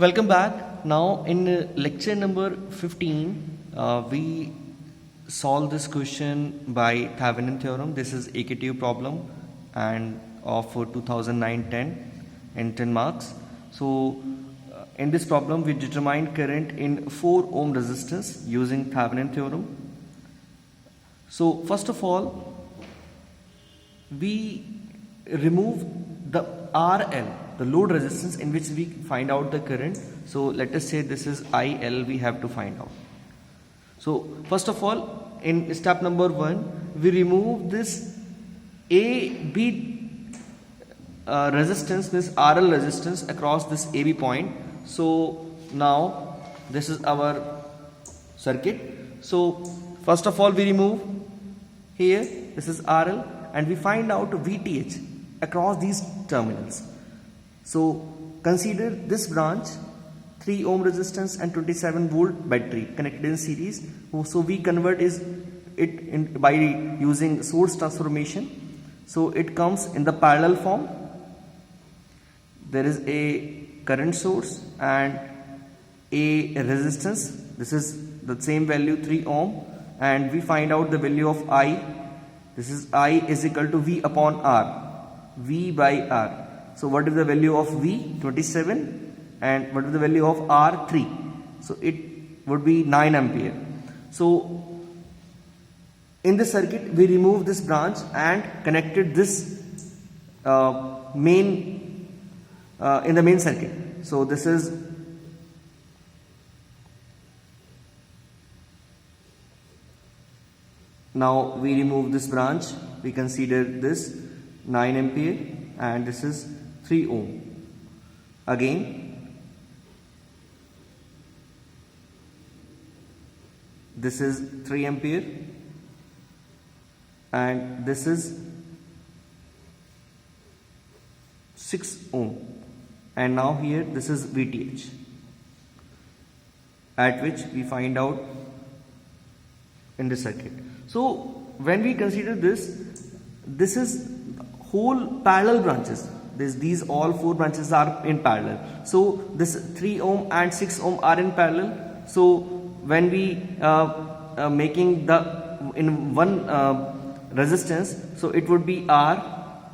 Welcome back. Now in lecture number 15, we solve this question by Thevenin theorem. This is AKTU problem and of 2009-10 and 10 marks. So in this problem we determine current in 4 ohm resistance using Thevenin theorem. So first of all we remove the RL, the load resistance in which we find out the current. So let us say this is IL we have to find out. So first of all, in step number 1 we remove this AB resistance, this RL resistance across this AB point. So now this is our circuit. So first of all we remove here, this is RL, and we find out VTH across these terminals. So consider this branch 3 ohm resistance and 27 volt battery connected in series. So we convert it by using source transformation. So it comes in the parallel form. There is a current source and a resistance. This is the same value 3 ohm, and we find out the value of I. This is I is equal to V upon R. V by R. So what is the value of V? 27, and what is the value of R? 3. So it would be 9 ampere. So in this circuit we remove this branch and connected this in the main circuit. So this is now we remove this branch. We consider this 9 ampere and this is 3 ohm. Again this is 3 ampere and this is 6 ohm, and now here this is VTH, at which we find out in the circuit. So when we consider this is whole parallel branches. These all 4 branches are in parallel. So this 3 ohm and 6 ohm are in parallel. So when we making the in one resistance, so it would be R,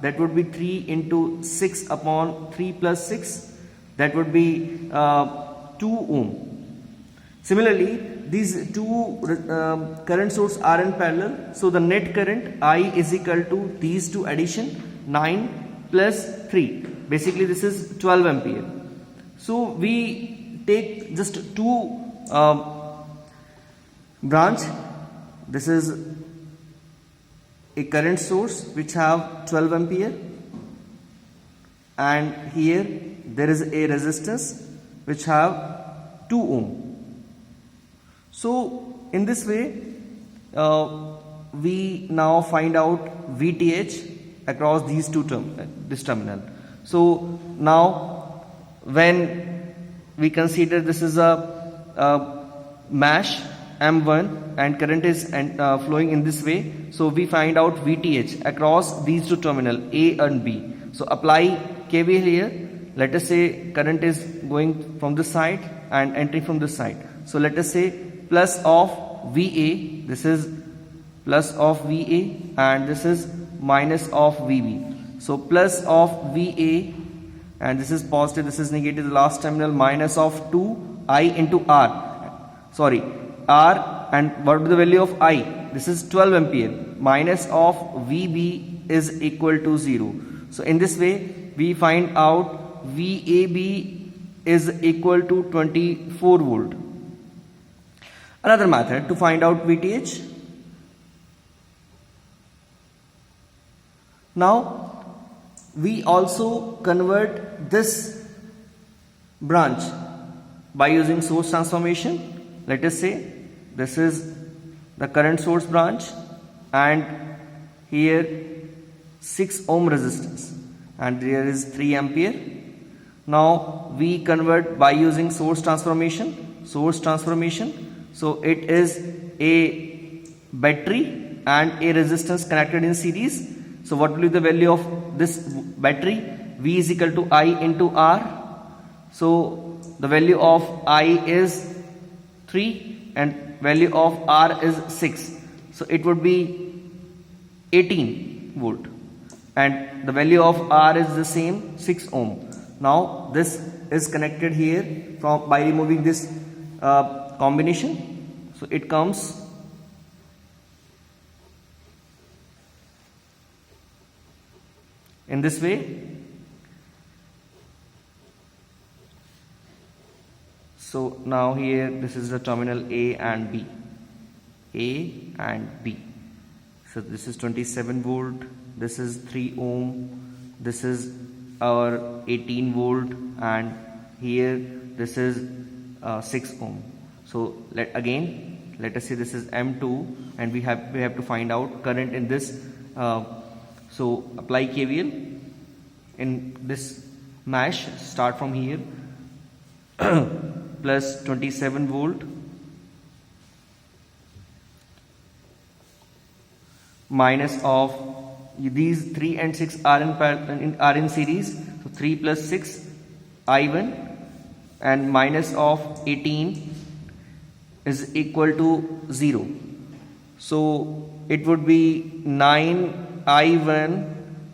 that would be 3 into 6 upon 3 plus 6, that would be 2 ohm. Similarly, these 2 current sources are in parallel. So the net current I is equal to these 2 addition, 9 plus 3. Basically this is 12 ampere. So we take just 2 branch. This is a current source which have 12 ampere, and here there is a resistance which have 2 ohm. So in this way we now find out VTH across these this terminal. So now when we consider this is a mesh M1 and current is flowing in this way, so we find out VTH across these 2 terminals A and B. So apply KVL here. Let us say current is going from this side and entering from this side. So let us say plus of VA, this is plus of VA, and this is minus of VB. So plus of VA, and this is positive, this is negative, the last terminal, minus of 2I into R. Sorry, R, and what is the value of I? This is 12 ampere. Minus of VB is equal to 0. So in this way we find out VAB is equal to 24 volt. Another method to find out VTH. Now we also convert this branch by using source transformation. Let us say this is the current source branch and here 6 ohm resistance and there is 3 ampere. Now we convert by using source transformation. So it is a battery and a resistance connected in series. So what will be the value of this battery? V is equal to I into R. So the value of I is 3 and value of R is 6. So it would be 18 volt and the value of R is the same 6 ohm. Now this is connected here from by removing this combination. So it comes in this way. So now here this is the terminal A and B. A and B. So this is 27 volt, this is 3 ohm, this is our 18 volt and here this is 6 ohm. So let us say this is M2 and we have to find out current in this. So apply KVL in this mesh, start from here. Plus 27 volt minus of these 3 and 6 are in series, so 3 plus 6 I1 and minus of 18 is equal to 0. So it would be 9 I1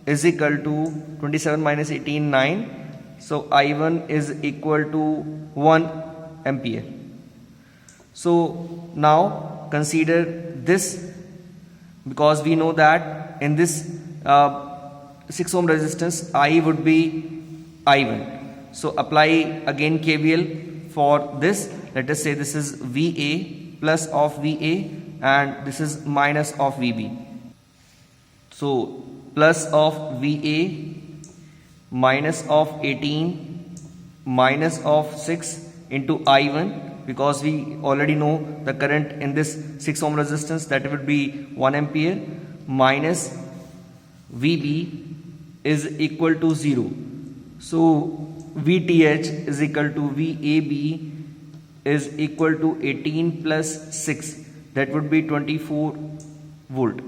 is equal to 27 minus 18 9. So I1 is equal to 1 ampere. So now consider this, because we know that in this 6 ohm resistance I would be I1. So apply again KVL for this. Let us say this is VA plus of VA and this is minus of VB. So plus of VA minus of 18 minus of 6 into I1, because we already know the current in this 6 ohm resistance, that would be 1 ampere, minus VB is equal to 0. So VTH is equal to VAB is equal to 18 plus 6, that would be 24 volt.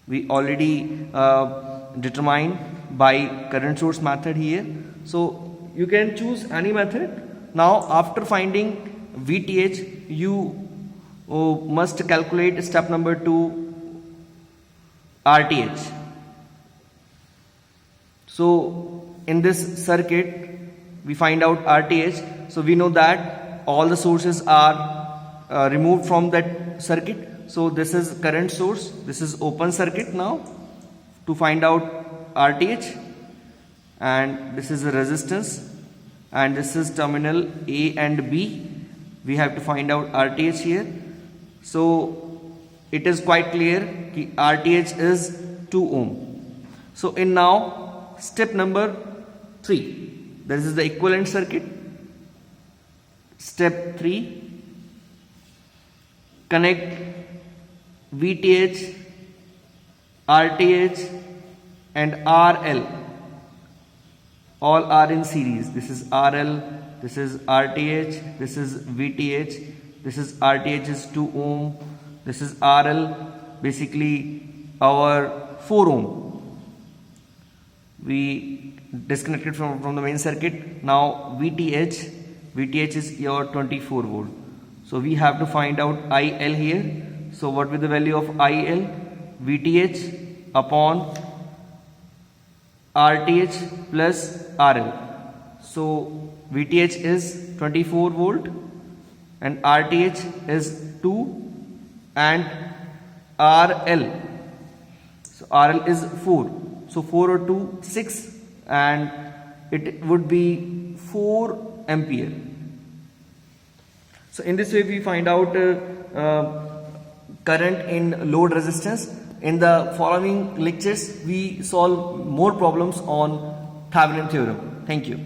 We already determined by current source method here. So you can choose any method. Now after finding VTH, you must calculate step number 2, RTH. So in this circuit we find out RTH. So we know that all the sources are removed from that circuit. So this is current source, this is open circuit. Now to find out RTH, and this is a resistance and this is terminal A and B. We have to find out RTH here. So it is quite clear that RTH is 2 ohm. So in now step number 3, this is the equivalent circuit. Step 3, connect VTH, RTH and RL. All are in series. This is RL, this is RTH, this is VTH, this is RTH is 2 ohm, this is RL, basically our 4 ohm. We disconnected from the main circuit. Now VTH is your 24 volt. So we have to find out IL here. So what will be the value of IL? VTH upon RTH plus RL. So VTH is 24 volt and RTH is 2 and RL. So RL is 4. So 4 or 2, 6 and it would be 4 ampere. So in this way we find out current in load resistance. In the following lectures we solve more problems on Thevenin theorem. Thank you.